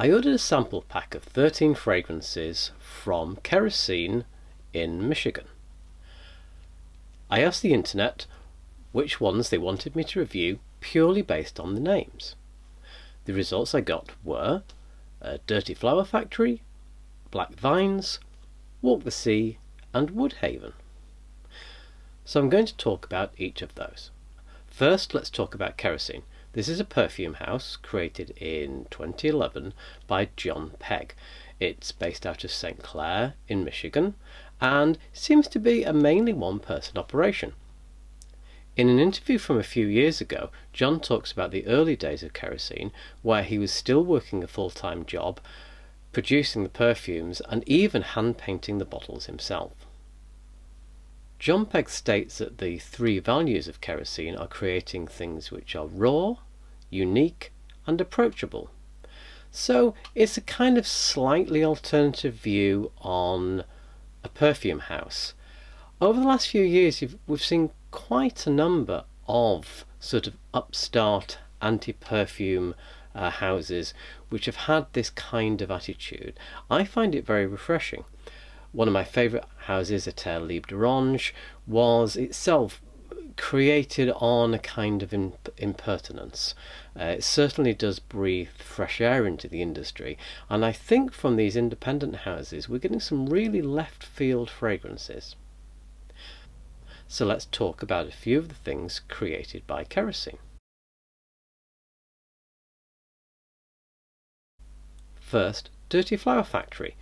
I ordered a sample pack of 13 fragrances from Kerosene in Michigan. I asked the internet which ones they wanted me to review purely based on the names. The results I got were Dirty Flower Factory, Black Vines, Walk the Sea and Woodhaven. So I'm going to talk about each of those. First, let's talk about Kerosene. This is a perfume house created in 2011 by John Pegg. It's based out of St. Clair in Michigan and seems to be a mainly one-person operation. In an interview from a few years ago, John talks about the early days of Kerosene, where he was still working a full-time job, producing the perfumes and even hand-painting the bottles himself. John Pegg states that the three values of Kerosene are creating things which are raw, unique and approachable. So it's a kind of slightly alternative view on a perfume house. Over the last few years we've seen quite a number of sort of upstart anti-perfume houses which have had this kind of attitude. I find it very refreshing. One of my favourite houses, a Terre Libre d'Orange, was itself created on a kind of impertinence. It certainly does breathe fresh air into the industry, and I think from these independent houses we're getting some really left field fragrances. So let's talk about a few of the things created by Kerosene. First, Dirty Flower Factory,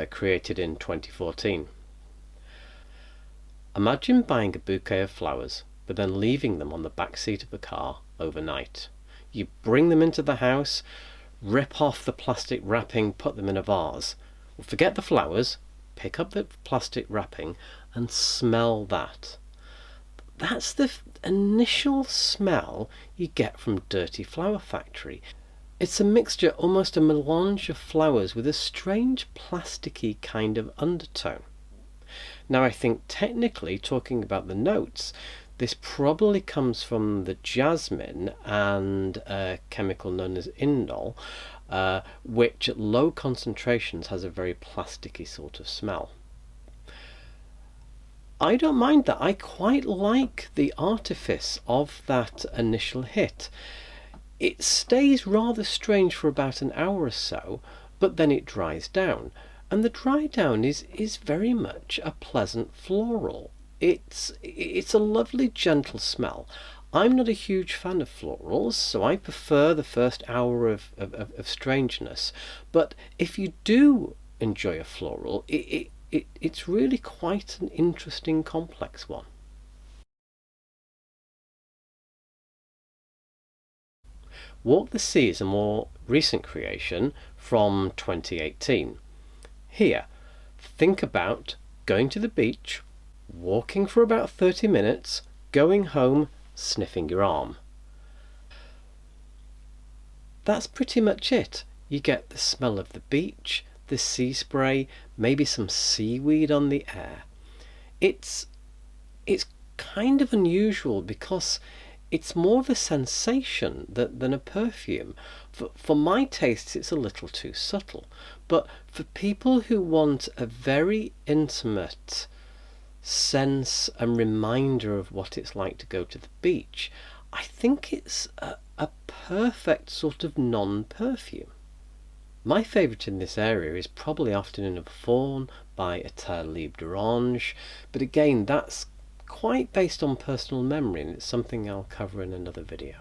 created in 2014. Imagine buying a bouquet of flowers but then leaving them on the back seat of the car overnight. You bring them into the house, rip off the plastic wrapping, put them in a vase. Well, forget the flowers, pick up the plastic wrapping and smell that. That's the initial smell you get from Dirty Flower Factory. It's a mixture, almost a melange of flowers with a strange plasticky kind of undertone. Now I think technically, talking about the notes, this probably comes from the jasmine and a chemical known as indole, which at low concentrations has a very plasticky sort of smell. I don't mind that. I quite like the artifice of that initial hit. It stays rather strange for about an hour or so, but then it dries down. And the dry down is very much a pleasant floral. It's a lovely gentle smell. I'm not a huge fan of florals, so I prefer the first hour of strangeness. But if you do enjoy a floral, it's really quite an interesting complex one. Walk the Sea is a more recent creation from 2018. Here, think about going to the beach, walking for about 30 minutes, going home, sniffing your arm. That's pretty much it. You get the smell of the beach, the sea spray, maybe some seaweed on the air. It's kind of unusual because it's more of a sensation than a perfume. For my tastes it's a little too subtle, but for people who want a very intimate sense and reminder of what it's like to go to the beach, I think it's a perfect sort of non-perfume. My favourite in this area is probably Afternoon of Fawn by a Terre Libre d'Orange, but again that's quite based on personal memory and it's something I'll cover in another video.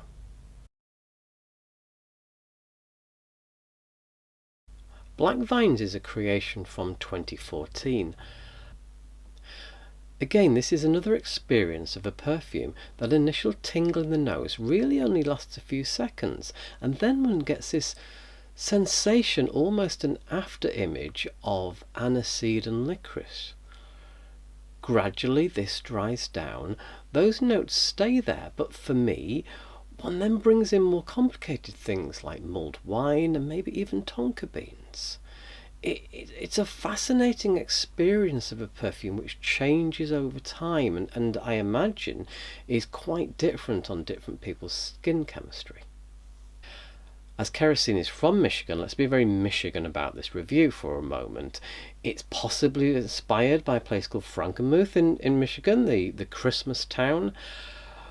Black Vines is a creation from 2014. Again, this is another experience of a perfume. That initial tingle in the nose really only lasts a few seconds, and then one gets this sensation, almost an after image of aniseed and licorice. Gradually this dries down, those notes stay there, but for me, one then brings in more complicated things like mulled wine and maybe even tonka beans. It's a fascinating experience of a perfume which changes over time and I imagine is quite different on different people's skin chemistry. As Kerosene is from Michigan, let's be very Michigan about this review for a moment. It's possibly inspired by a place called Frankenmuth in Michigan, the Christmas town.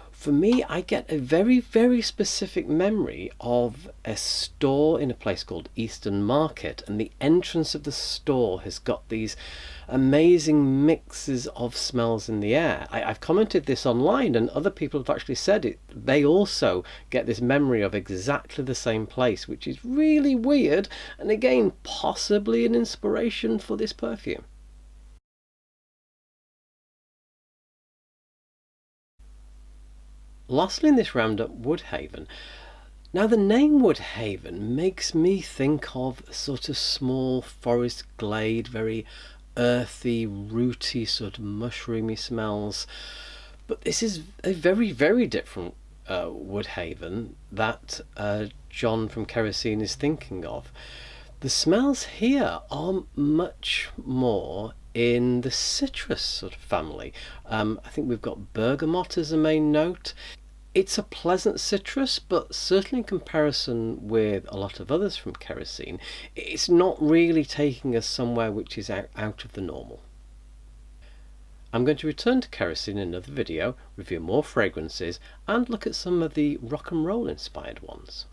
For me, I get a very, very specific memory of a store in a place called Eastern Market, and the entrance of the store has got these amazing mixes of smells in the air. I've commented this online, and other people have actually said it. They also get this memory of exactly the same place, which is really weird, and again, possibly an inspiration for this perfume. Lastly in this roundup, Woodhaven. Now the name Woodhaven makes me think of a sort of small forest glade, very earthy, rooty, sort of mushroomy smells. But this is a very, very different Woodhaven that John from Kerosene is thinking of. The smells here are much more in the citrus sort of family. I think we've got bergamot as a main note. It's a pleasant citrus, but certainly in comparison with a lot of others from Kerosene, it's not really taking us somewhere which is out of the normal. I'm going to return to Kerosene in another video, review more fragrances, and look at some of the rock and roll inspired ones.